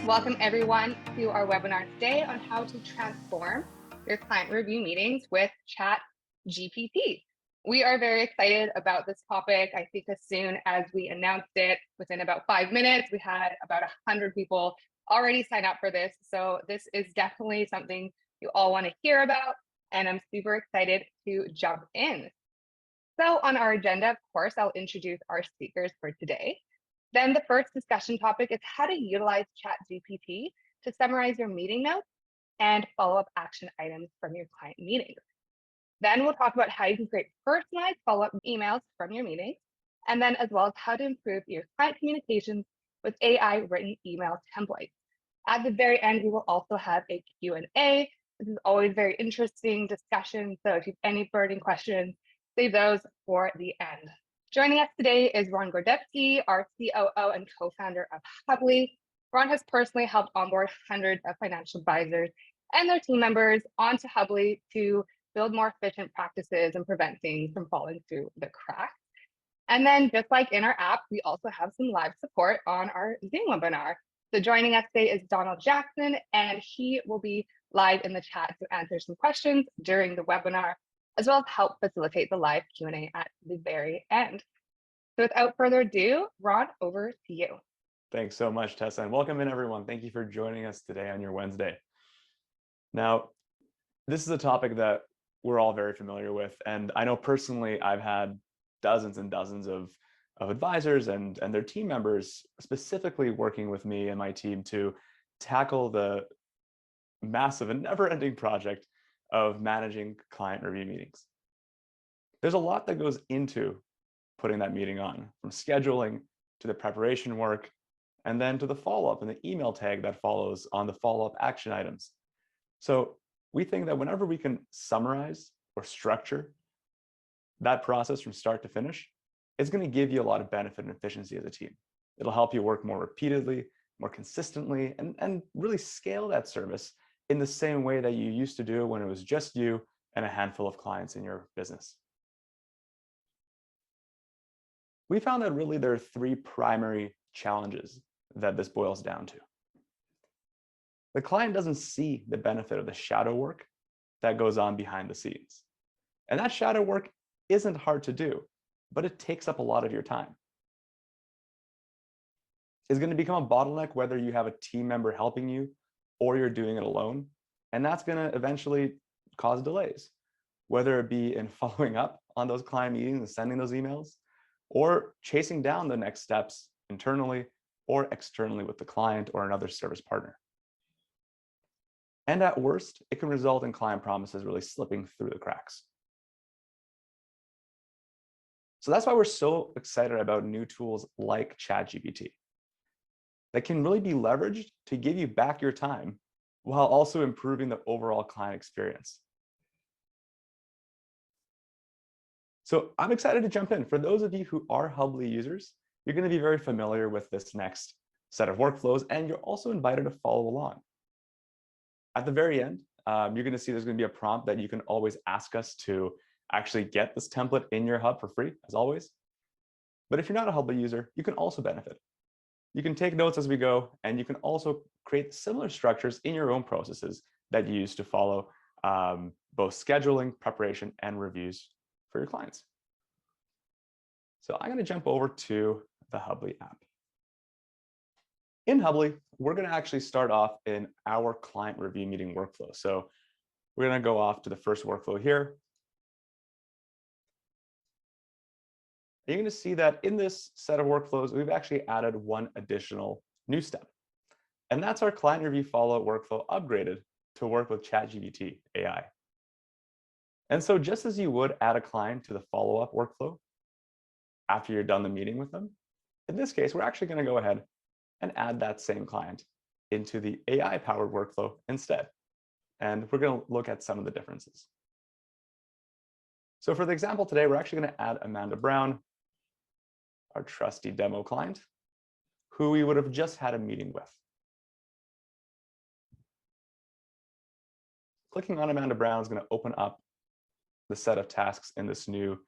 Welcome everyone to our webinar today on how to transform your client review meetings with ChatGPT. We are very excited about this topic. I think as soon as we announced it, within about 5 minutes, we had about 100 people already sign up for this. So this is definitely something you all want to hear about, and I'm super excited to jump in. So on our agenda, of course, I'll introduce our speakers for today. Then the first discussion topic is how to utilize ChatGPT to summarize your meeting notes and follow-up action items from your client meetings. Then we'll talk about how you can create personalized follow-up emails from your meetings, and then as well as how to improve your client communications with AI written email templates. At the very end, we will also have a Q&A. This is always very interesting discussion, so if you have any burning questions, save those for the end. Joining us today is Ron Gordetsky, our COO and co-founder of Hubly. Ron has personally helped onboard hundreds of financial advisors and their team members onto Hubly to build more efficient practices and prevent things from falling through the cracks. And then just like in our app, we also have some live support on our Zoom webinar. So joining us today is Donald Jackson, and he will be live in the chat to answer some questions during the webinar, as well as help facilitate the live Q&A at the very end. So without further ado, Ron, over to you. Thanks so much, Tessa, and welcome in everyone. Thank you for joining us today on your Wednesday. Now, this is a topic that we're all very familiar with, and I know personally I've had dozens and dozens of advisors and their team members specifically working with me and my team to tackle the massive and never-ending project of managing client review meetings. There's a lot that goes into putting that meeting on, from scheduling to the preparation work, and then to the follow-up and the email tag that follows on the follow-up action items. So we think that whenever we can summarize or structure that process from start to finish, it's going to give you a lot of benefit and efficiency as a team. It'll help you work more repeatedly, more consistently, and really scale that service in the same way that you used to do when it was just you and a handful of clients in your business. We found that really there are three primary challenges that this boils down to. The client doesn't see the benefit of the shadow work that goes on behind the scenes. And that shadow work isn't hard to do, but it takes up a lot of your time. It's going to become a bottleneck whether you have a team member helping you or you're doing it alone. And that's going to eventually cause delays, whether it be in following up on those client meetings and sending those emails, or chasing down the next steps internally or externally with the client or another service partner. And at worst, it can result in client promises really slipping through the cracks. So that's why we're so excited about new tools like ChatGPT that can really be leveraged to give you back your time while also improving the overall client experience. So I'm excited to jump in. For those of you who are Hubly users, you're going to be very familiar with this next set of workflows, and you're also invited to follow along. At the very end, you're going to see there's going to be a prompt that you can always ask us to actually get this template in your hub for free, as always. But if you're not a Hubly user, you can also benefit. You can take notes as we go, and you can also create similar structures in your own processes that you use to follow both scheduling, preparation, and reviews for your clients. So I'm going to jump over to the Hubly app. In Hubly, we're going to actually start off in our client review meeting workflow. So we're going to go off to the first workflow here. You're going to see that in this set of workflows, we've actually added one additional new step. And that's our client review follow-up workflow upgraded to work with ChatGPT AI. And so just as you would add a client to the follow-up workflow after you're done the meeting with them, in this case, we're actually going to go ahead and add that same client into the AI-powered workflow instead. And we're going to look at some of the differences. So for the example today, we're actually going to add Amanda Brown, our trusty demo client, who we would have just had a meeting with. Clicking on Amanda Brown is going to open up the set of tasks in this new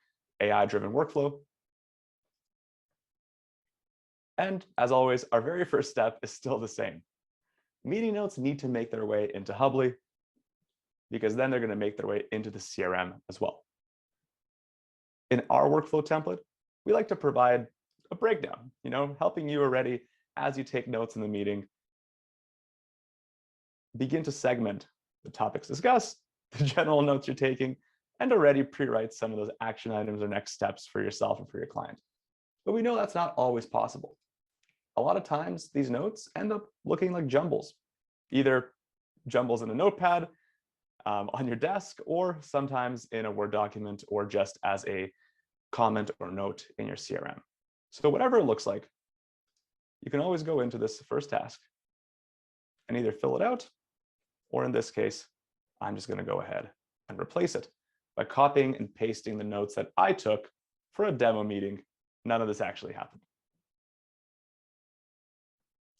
AI-driven workflow. And as always, our very first step is still the same. meeting notes need to make their way into Hubly, because then they're going to make their way into the CRM as well. In our workflow template, we like to provide a breakdown, helping you already as you take notes in the meeting, begin to segment the topics discussed, the general notes you're taking, and already pre-write some of those action items or next steps for yourself or for your client. But we know that's not always possible. A lot of times these notes end up looking like jumbles, either jumbles in a notepad on your desk, or sometimes in a Word document, or just as a comment or note in your CRM. So whatever it looks like, you can always go into this first task and either fill it out, or in this case, I'm just going to go ahead and replace it by copying and pasting the notes that I took for a demo meeting. None of this actually happened.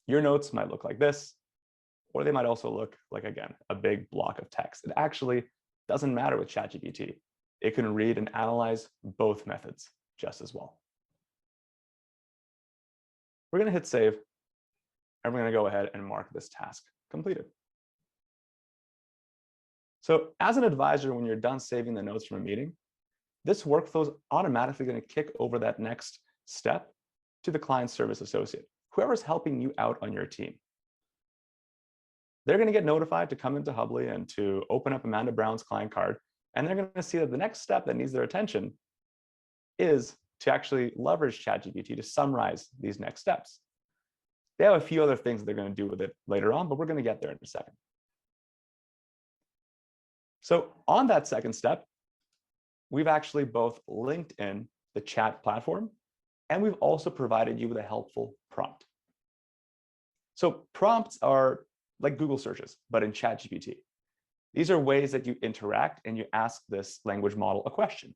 Your notes might look like this, or they might also look like, again, a big block of text. It actually doesn't matter with ChatGPT. It can read and analyze both methods just as well. We're going to hit save, and we're going to go ahead and mark this task completed. So as an advisor, when you're done saving the notes from a meeting, this workflow is automatically going to kick over that next step to the client service associate, whoever's helping you out on your team. They're going to get notified to come into Hubly and to open up Amanda Brown's client card, and they're going to see that the next step that needs their attention is to actually leverage ChatGPT to summarize these next steps. They have a few other things that they're going to do with it later on, but we're going to get there in a second. So on that second step, we've actually both linked in the chat platform, and we've also provided you with a helpful prompt. So prompts are like Google searches, but in ChatGPT. These are ways that you interact and you ask this language model a question.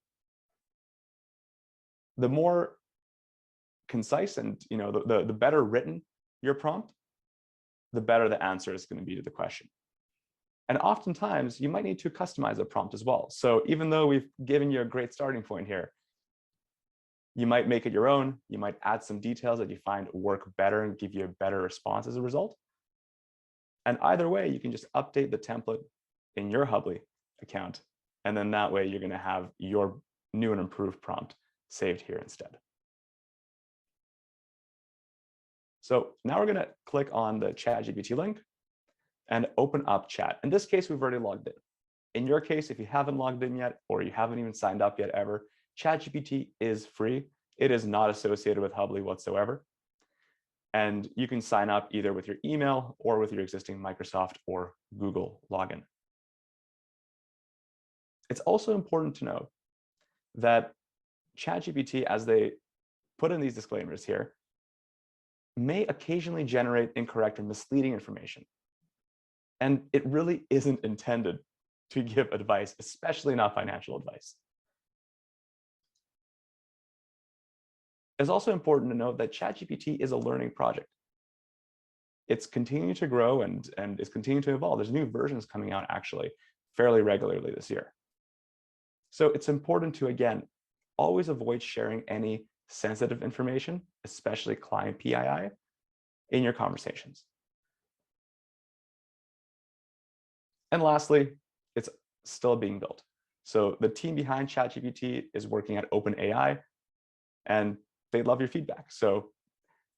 The more concise and the better written your prompt, the better the answer is going to be to the question. And oftentimes, you might need to customize a prompt as well. So even though we've given you a great starting point here, you might make it your own. You might add some details that you find work better and give you a better response as a result. And either way, you can just update the template in your Hubly account. And then that way, you're going to have your new and improved prompt saved here instead. So now we're going to click on the ChatGPT link and open up chat. In this case, we've already logged in. In your case, if you haven't logged in yet, or you haven't even signed up yet ever, ChatGPT is free. It is not associated with Hubly whatsoever. And you can sign up either with your email or with your existing Microsoft or Google login. It's also important to know that ChatGPT, as they put in these disclaimers here, may occasionally generate incorrect or misleading information. And it really isn't intended to give advice, especially not financial advice. It's also important to note that ChatGPT is a learning project. It's continuing to grow and is continuing to evolve. There's new versions coming out actually fairly regularly this year. So it's important to, again, always avoid sharing any sensitive information, especially client PII, in your conversations. And lastly, it's still being built. So the team behind ChatGPT is working at OpenAI, and they love your feedback. So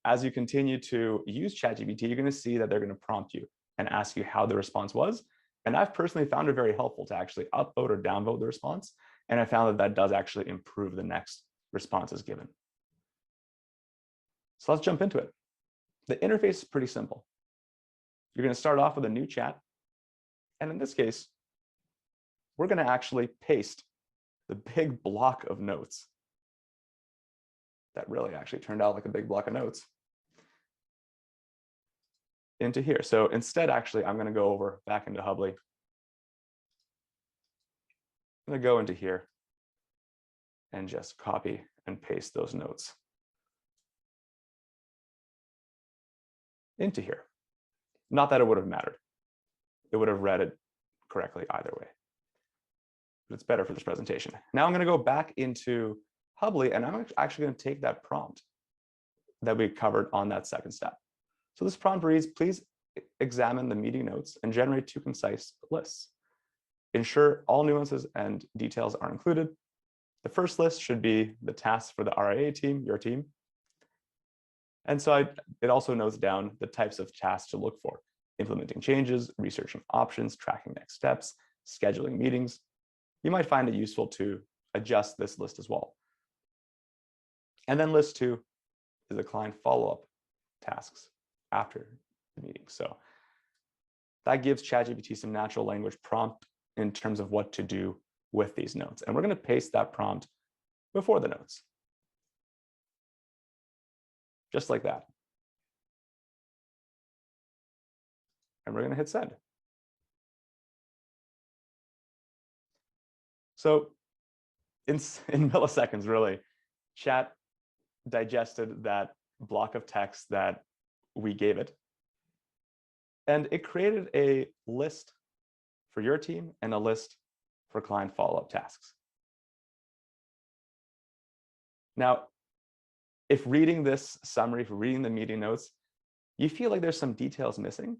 as you continue to use ChatGPT, you're going to see that they're going to prompt you and ask you how the response was. And I've personally found it very helpful to actually upvote or downvote the response. And I found that that does actually improve the next responses given. So let's jump into it. The interface is pretty simple. You're going to start off with a new chat. And in this case, we're going to actually paste the big block of notes. That really actually turned out like a big block of notes into here. So instead, actually, I'm going to go over back into Hubly. I'm going to go into here and just copy and paste those notes into here. Not that it would have mattered. It would have read it correctly either way. But it's better for this presentation. Now I'm going to go back into Hubly, and I'm actually going to take that prompt that we covered on that second step. So this prompt reads, please examine the meeting notes and generate 2 concise lists. Ensure all nuances and details are included. The first list should be the tasks for the RIA team, your team. And so it also notes down the types of tasks to look for: implementing changes, researching options, tracking next steps, scheduling meetings. You might find it useful to adjust this list as well. And then list 2 is the client follow-up tasks after the meeting. So that gives ChatGPT some natural language prompt in terms of what to do with these notes. And we're going to paste that prompt before the notes, just like that. And we're going to hit send. So in milliseconds, really, Chat digested that block of text that we gave it. And it created a list for your team and a list for client follow-up tasks. Now, if reading this summary, if reading the meeting notes, you feel like there's some details missing,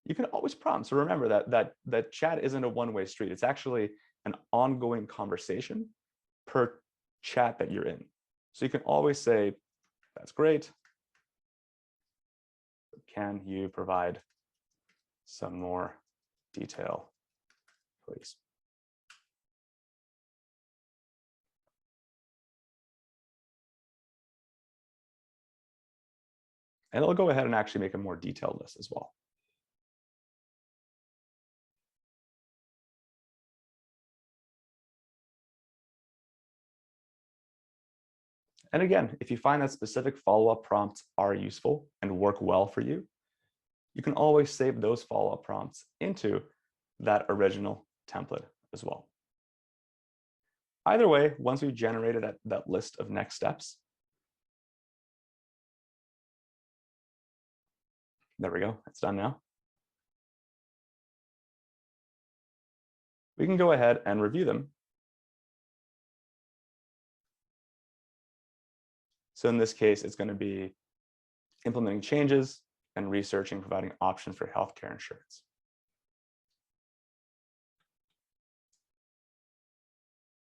you can always prompt. So remember that chat isn't a one-way street. It's actually an ongoing conversation per chat that you're in. So you can always say, that's great. Can you provide some more detail, please? And it'll go ahead and actually make a more detailed list as well. And again, if you find that specific follow-up prompts are useful and work well for you, you can always save those follow-up prompts into that original template as well. Either way, once we've generated that list of next steps, there we go, it's done now. We can go ahead and review them. So in this case, it's going to be implementing changes and researching, providing options for healthcare insurance.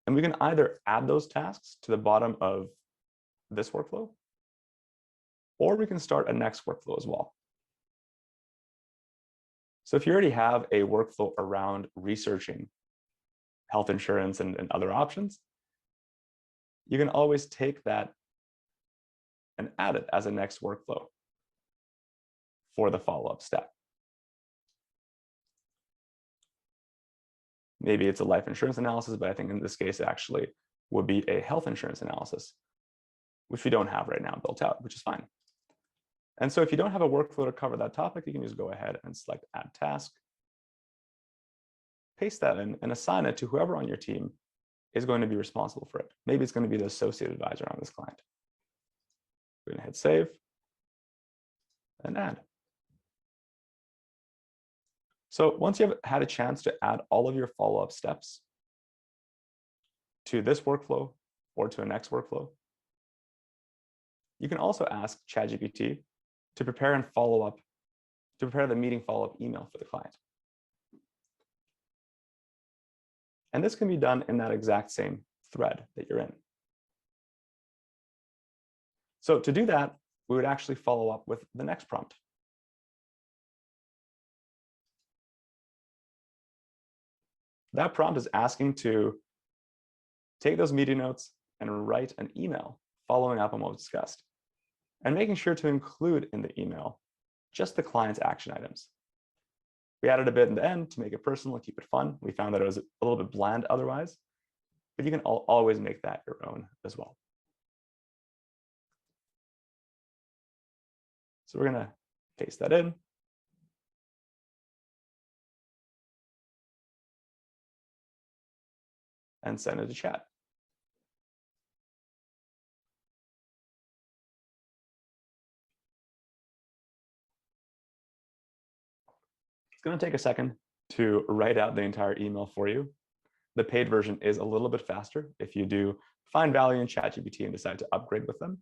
And we can either add those tasks to the bottom of this workflow, or we can start a next workflow as well. So if you already have a workflow around researching health insurance and other options, you can always take that and add it as a next workflow for the follow-up step. Maybe it's a life insurance analysis, but I think in this case, it actually would be a health insurance analysis, which we don't have right now built out, which is fine. And so if you don't have a workflow to cover that topic, you can just go ahead and select Add Task, paste that in, and assign it to whoever on your team is going to be responsible for it. Maybe it's going to be the associate advisor on this client. We're going to hit Save and Add. So once you have had a chance to add all of your follow-up steps to this workflow or to a next workflow, you can also ask ChatGPT to prepare the meeting follow-up email for the client. And this can be done in that exact same thread that you're in. So to do that, we would actually follow up with the next prompt. That prompt is asking to take those meeting notes and write an email following up on what was discussed, and making sure to include in the email just the client's action items. We added a bit in the end to make it personal and keep it fun. We found that it was a little bit bland otherwise, but you can always make that your own as well. So we're going to paste that in. And send it to chat. It's going to take a second to write out the entire email for you. The paid version is a little bit faster if you do find value in ChatGPT and decide to upgrade with them.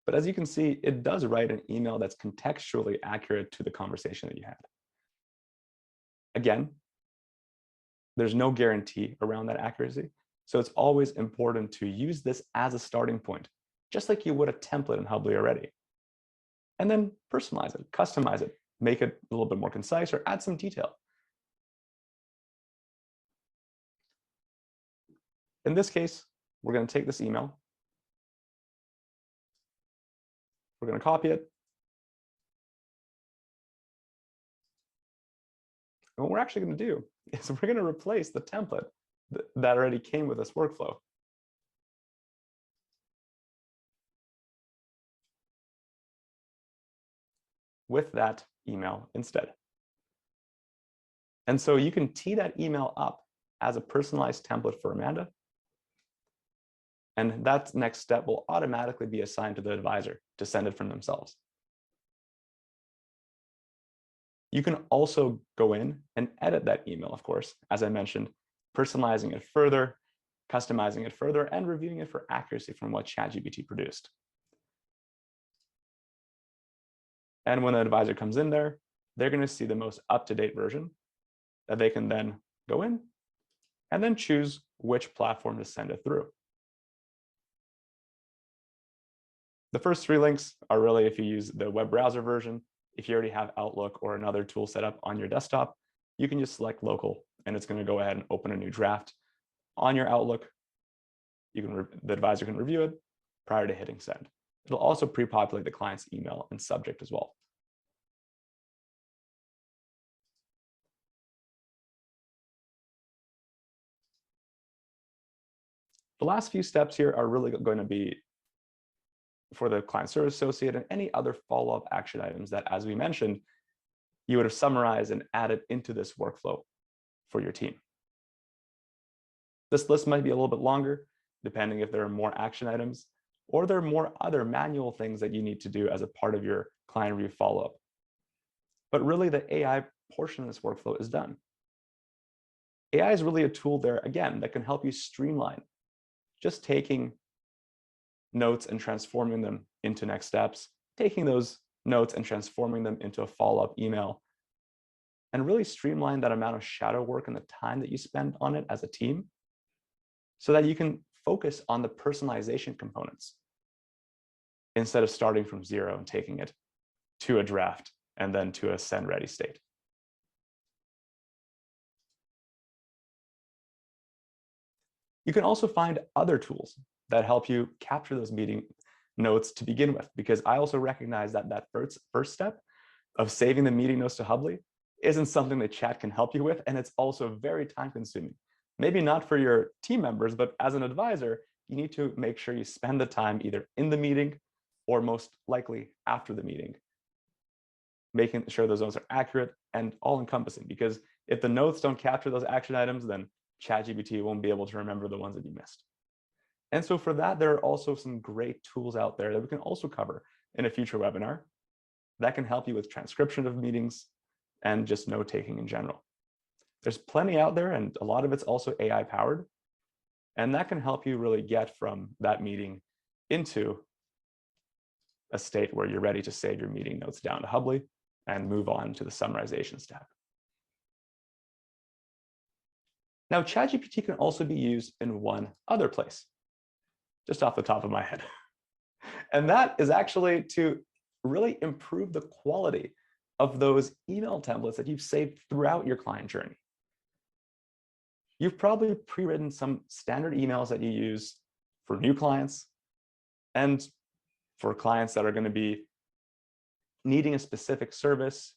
But as you can see, it does write an email that's contextually accurate to the conversation that you had. Again, there's no guarantee around that accuracy. So it's always important to use this as a starting point, just like you would a template in Hubly already. And then personalize it, customize it, make it a little bit more concise, or add some detail. In this case, we're going to take this email. We're going to copy it. And what we're actually going to do is we're going to replace the template that already came with this workflow. With that email instead. And so you can tee that email up as a personalized template for Amanda. And that next step will automatically be assigned to the advisor to send it from themselves. You can also go in and edit that email, of course, as I mentioned, personalizing it further, customizing it further, and reviewing it for accuracy from what ChatGPT produced. And when the advisor comes in there, they're going to see the most up-to-date version that they can then go in and then choose which platform to send it through. The first 3 links are really if you use the web browser version. If you already have Outlook or another tool set up on your desktop, you can just select local, and it's going to go ahead and open a new draft on your Outlook. The advisor can review it prior to hitting send. It'll also pre-populate the client's email and subject as well. The last few steps here are really going to be for the client service associate and any other follow-up action items that, as we mentioned, you would have summarized and added into this workflow for your team. This list might be a little bit longer, depending if there are more action items or there are more other manual things that you need to do as a part of your client review follow-up. But really, the AI portion of this workflow is done. AI is really a tool there, again, that can help you streamline, just taking notes and transforming them into next steps, taking those notes and transforming them into a follow-up email, and really streamline that amount of shadow work and the time that you spend on it as a team so that you can focus on the personalization components instead of starting from 0 and taking it to a draft and then to a send ready state. You can also find other tools that help you capture those meeting notes to begin with, because I also recognize that that first step of saving the meeting notes to Hubly isn't something that chat can help you with, and it's also very time consuming. Maybe not for your team members, but as an advisor, you need to make sure you spend the time either in the meeting or most likely after the meeting, making sure those notes are accurate and all encompassing, because if the notes don't capture those action items, then ChatGPT won't be able to remember the ones that you missed. And so for that, there are also some great tools out there that we can also cover in a future webinar that can help you with transcription of meetings and just note taking in general. There's plenty out there, and a lot of it's also AI powered. And that can help you really get from that meeting into a state where you're ready to save your meeting notes down to Hubly and move on to the summarization step. Now, ChatGPT can also be used in one other place, just off the top of my head. And that is actually to really improve the quality of those email templates that you've saved throughout your client journey. You've probably pre-written some standard emails that you use for new clients and for clients that are going to be needing a specific service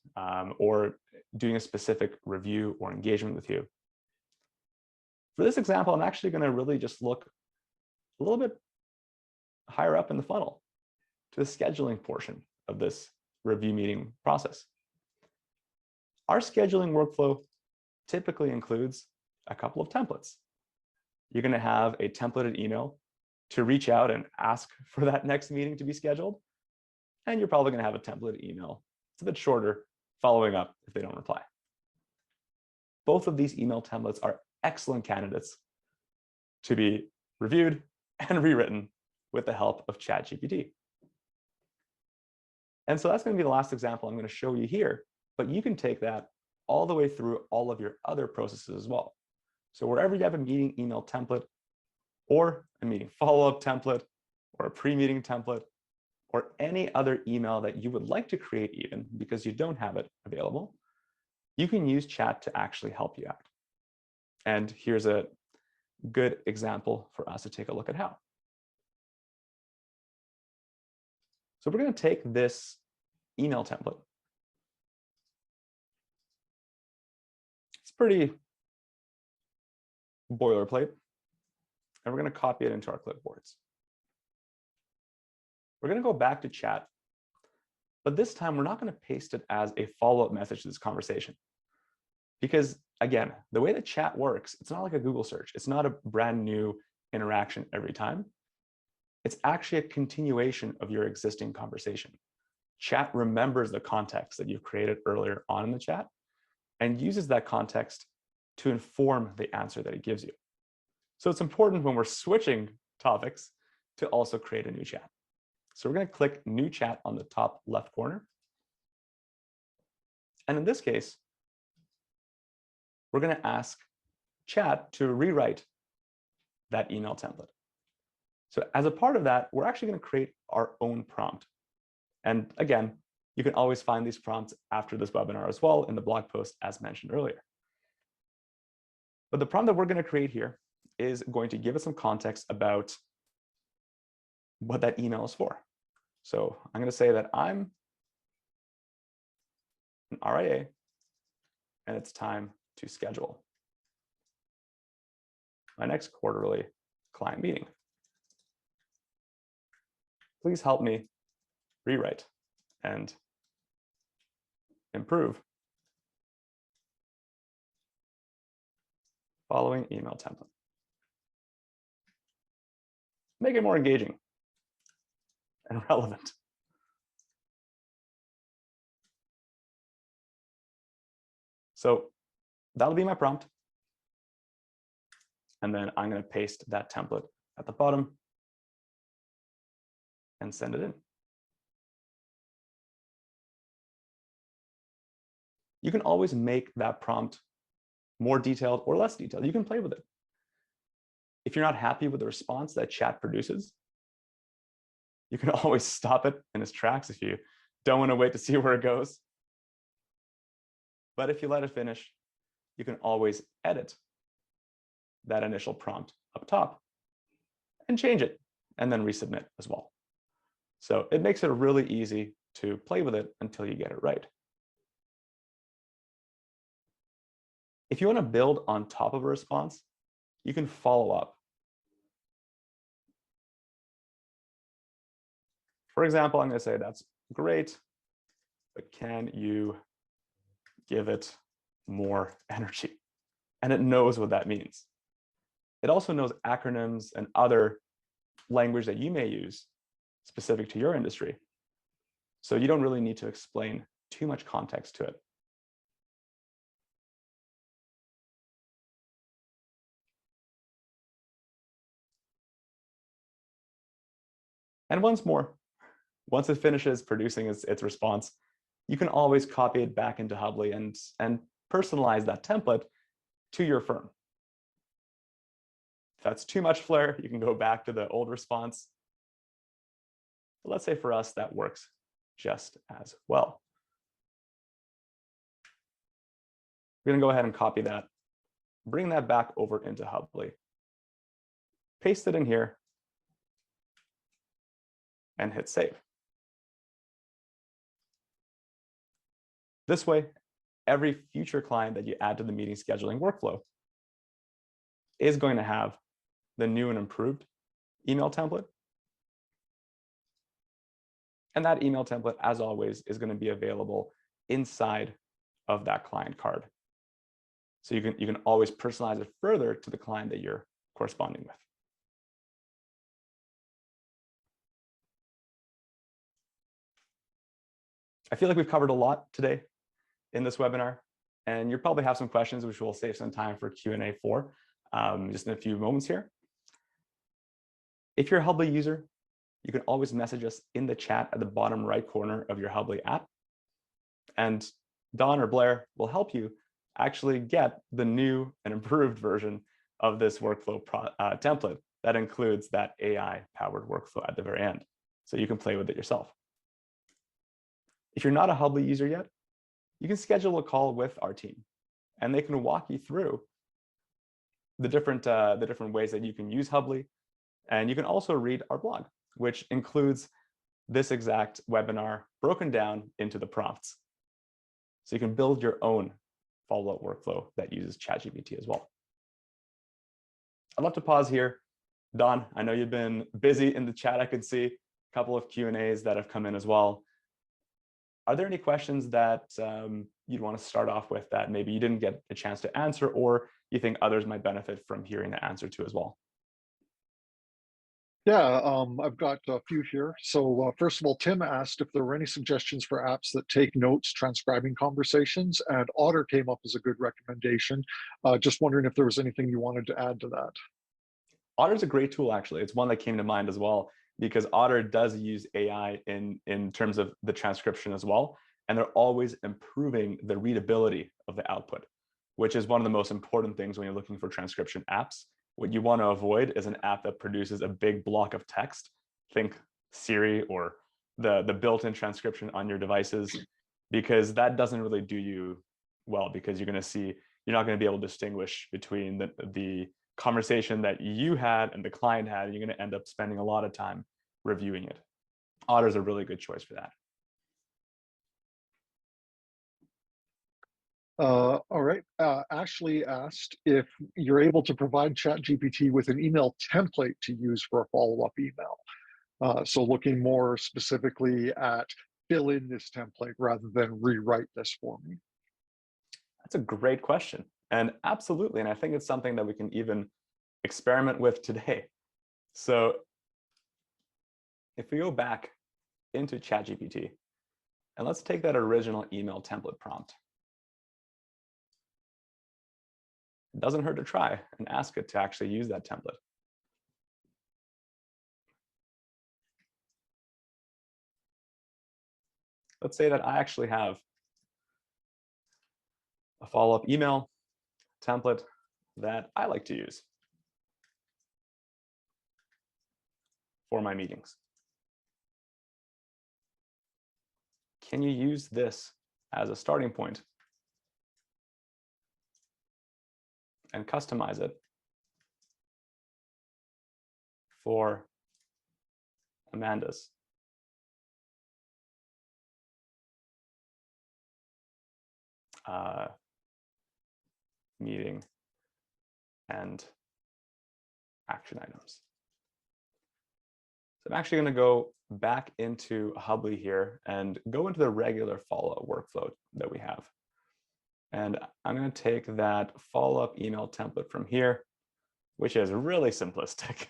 or doing a specific review or engagement with you. For this example, I'm actually going to really just look a little bit higher up in the funnel to the scheduling portion of this review meeting process. Our scheduling workflow typically includes a couple of templates. You're going to have a templated email to reach out and ask for that next meeting to be scheduled. And you're probably going to have a templated email. It's a bit shorter, following up if they don't reply. Both of these email templates are excellent candidates to be reviewed and rewritten with the help of ChatGPT. And so that's going to be the last example I'm going to show you here, but you can take that all the way through all of your other processes as well. So wherever you have a meeting email template or a meeting follow-up template or a pre-meeting template or any other email that you would like to create even because you don't have it available, you can use chat to actually help you out. And here's a good example for us to take a look at how. So we're going to take this email template. It's pretty boilerplate, and we're going to copy it into our clipboards. We're going to go back to chat, but this time we're not going to paste it as a follow-up message to this conversation. Because again, the way that chat works, it's not like a Google search. It's not a brand new interaction every time. It's actually a continuation of your existing conversation. Chat remembers the context that you've created earlier on in the chat and uses that context to inform the answer that it gives you. So it's important when we're switching topics to also create a new chat. So we're going to click New Chat on the top left corner. And in this case, we're going to ask chat to rewrite that email template. So as a part of that, we're actually going to create our own prompt. And again, you can always find these prompts after this webinar as well in the blog post as mentioned earlier. But the prompt that we're going to create here is going to give us some context about what that email is for. So I'm going to say that I'm an RIA and it's time to schedule my next quarterly client meeting. Please help me rewrite and improve following email template. Make it more engaging and relevant. So that'll be my prompt. And then I'm going to paste that template at the bottom and send it in. You can always make that prompt more detailed or less detailed. You can play with it. If you're not happy with the response that chat produces, you can always stop it in its tracks if you don't want to wait to see where it goes. But if you let it finish, you can always edit that initial prompt up top and change it and then resubmit as well. So it makes it really easy to play with it until you get it right. If you want to build on top of a response, you can follow up. For example, I'm going to say, that's great, but can you give it more energy? And it knows what that means. It also knows acronyms and other language that you may use specific to your industry. So you don't really need to explain too much context to it. And once more, once it finishes producing its response, you can always copy it back into Hubly and personalize that template to your firm. If that's too much flair, you can go back to the old response. But let's say for us, that works just as well. We're going to go ahead and copy that, bring that back over into Hubly, paste it in here, and hit save. This way, every future client that you add to the meeting scheduling workflow is going to have the new and improved email template. And that email template, as always, is going to be available inside of that client card. So you can always personalize it further to the client that you're corresponding with. I feel like we've covered a lot today in this webinar, and you probably have some questions, which we'll save some time for Q&A for just in a few moments here. If you're a Hubly user, you can always message us in the chat at the bottom right corner of your Hubly app. And Don or Blair will help you actually get the new and improved version of this workflow template that includes that AI-powered workflow at the very end. So you can play with it yourself. If you're not a Hubly user yet, you can schedule a call with our team, and they can walk you through the different ways that you can use Hubly. And you can also read our blog, which includes this exact webinar broken down into the prompts. So you can build your own follow-up workflow that uses ChatGPT as well. I'd love to pause here. Don, I know you've been busy in the chat. I could see a couple of Q&As that have come in as well. Are there any questions that you'd want to start off with that maybe you didn't get a chance to answer, or you think others might benefit from hearing the answer to as well? Yeah, I've got a few here. So first of all, Tim asked if there were any suggestions for apps that take notes, transcribing conversations, and Otter came up as a good recommendation. Just wondering if there was anything you wanted to add to that. Otter's a great tool, actually. It's one that came to mind as well, because Otter does use AI in terms of the transcription as well. And they're always improving the readability of the output, which is one of the most important things when you're looking for transcription apps. What you want to avoid is an app that produces a big block of text. Think Siri or the built-in transcription on your devices, because that doesn't really do you well, because you're not going to be able to distinguish between the conversation that you had and the client had, and you're going to end up spending a lot of time reviewing it. Otter's a really good choice for that. All right. Ashley asked if you're able to provide ChatGPT with an email template to use for a follow-up email. So looking more specifically at fill in this template rather than rewrite this for me. That's a great question. And absolutely. And I think it's something that we can even experiment with today. So if we go back into ChatGPT, and let's take that original email template prompt. It doesn't hurt to try and ask it to actually use that template. Let's say that I actually have a follow-up email template that I like to use for my meetings. Can you use this as a starting point and customize it for Amanda's meeting and action items? So I'm actually going to go back into Hubly here and go into the regular follow-up workflow that we have. And I'm going to take that follow-up email template from here, which is really simplistic.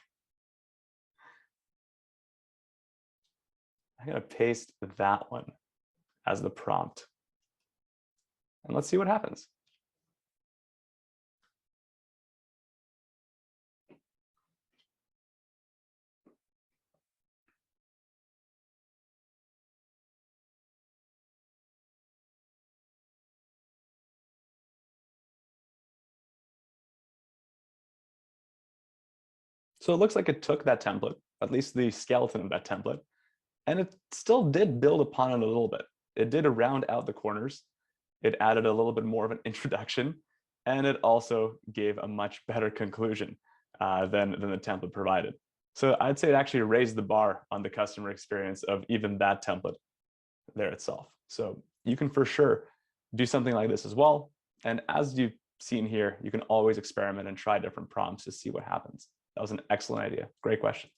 I'm going to paste that one as the prompt. And let's see what happens. So it looks like it took that template, at least the skeleton of that template, and it still did build upon it a little bit. It did round out the corners. It added a little bit more of an introduction, and it also gave a much better conclusion than the template provided. So I'd say it actually raised the bar on the customer experience of even that template there itself. So you can for sure do something like this as well. And as you've seen here, you can always experiment and try different prompts to see what happens. That was an excellent idea. Great question.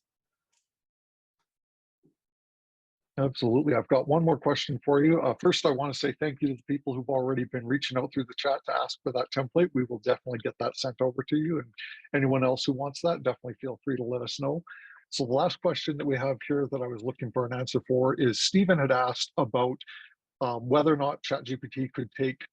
Absolutely. I've got one more question for you. First, I want to say thank you to the people who've already been reaching out through the chat to ask for that template. We will definitely get that sent over to you. And anyone else who wants that, definitely feel free to let us know. So the last question that we have here that I was looking for an answer for is Stephen had asked about whether or not ChatGPT could take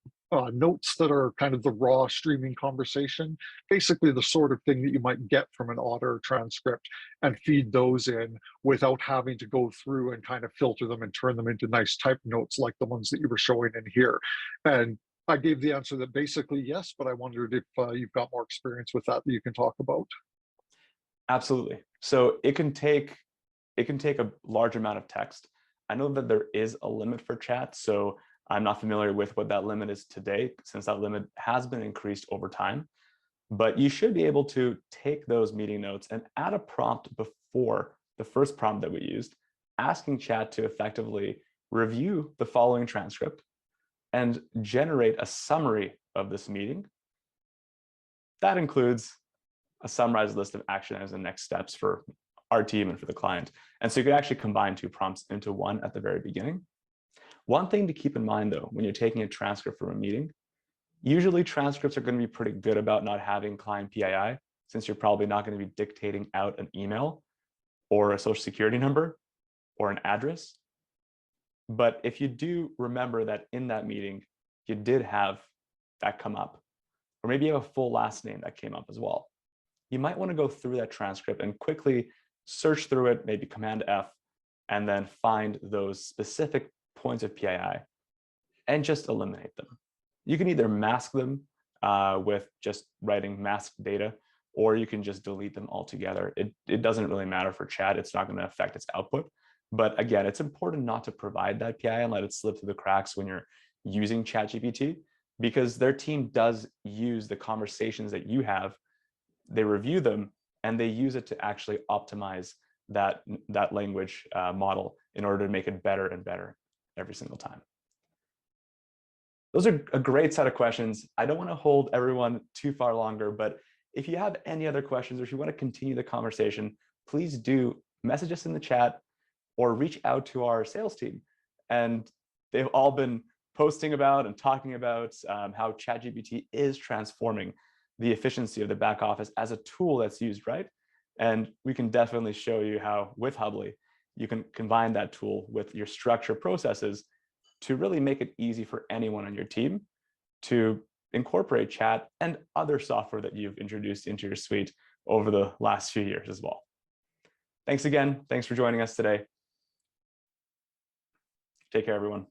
notes that are kind of the raw streaming conversation, basically the sort of thing that you might get from an audio transcript, and feed those in without having to go through and kind of filter them and turn them into nice type notes like the ones that you were showing in here. And I gave the answer that basically yes, but I wondered if you've got more experience with that you can talk about. Absolutely. So it can take a large amount of text. I know that there is a limit for chat, so I'm not familiar with what that limit is today, since that limit has been increased over time. But you should be able to take those meeting notes and add a prompt before the first prompt that we used, asking chat to effectively review the following transcript and generate a summary of this meeting. That includes a summarized list of action items and next steps for our team and for the client. And so you could actually combine two prompts into one at the very beginning. One thing to keep in mind, though, when you're taking a transcript from a meeting, usually transcripts are going to be pretty good about not having client PII, since you're probably not going to be dictating out an email or a social security number or an address. But if you do remember that in that meeting, you did have that come up, or maybe you have a full last name that came up as well, you might want to go through that transcript and quickly search through it, maybe Command F, and then find those specific points of PII and just eliminate them. You can either mask them with just writing mask data, or you can just delete them altogether. It doesn't really matter for chat. It's not going to affect its output. But again, it's important not to provide that PII and let it slip through the cracks when you're using ChatGPT, because their team does use the conversations that you have. They review them and they use it to actually optimize that language model in order to make it better and better every single time. Those are a great set of questions. I don't want to hold everyone too far longer, but if you have any other questions or if you want to continue the conversation, please do message us in the chat or reach out to our sales team. And they've all been posting about and talking about how ChatGPT is transforming the efficiency of the back office as a tool that's used right. And we can definitely show you how with Hubly, you can combine that tool with your structured processes to really make it easy for anyone on your team to incorporate chat and other software that you've introduced into your suite over the last few years as well. Thanks again. Thanks for joining us today. Take care, everyone.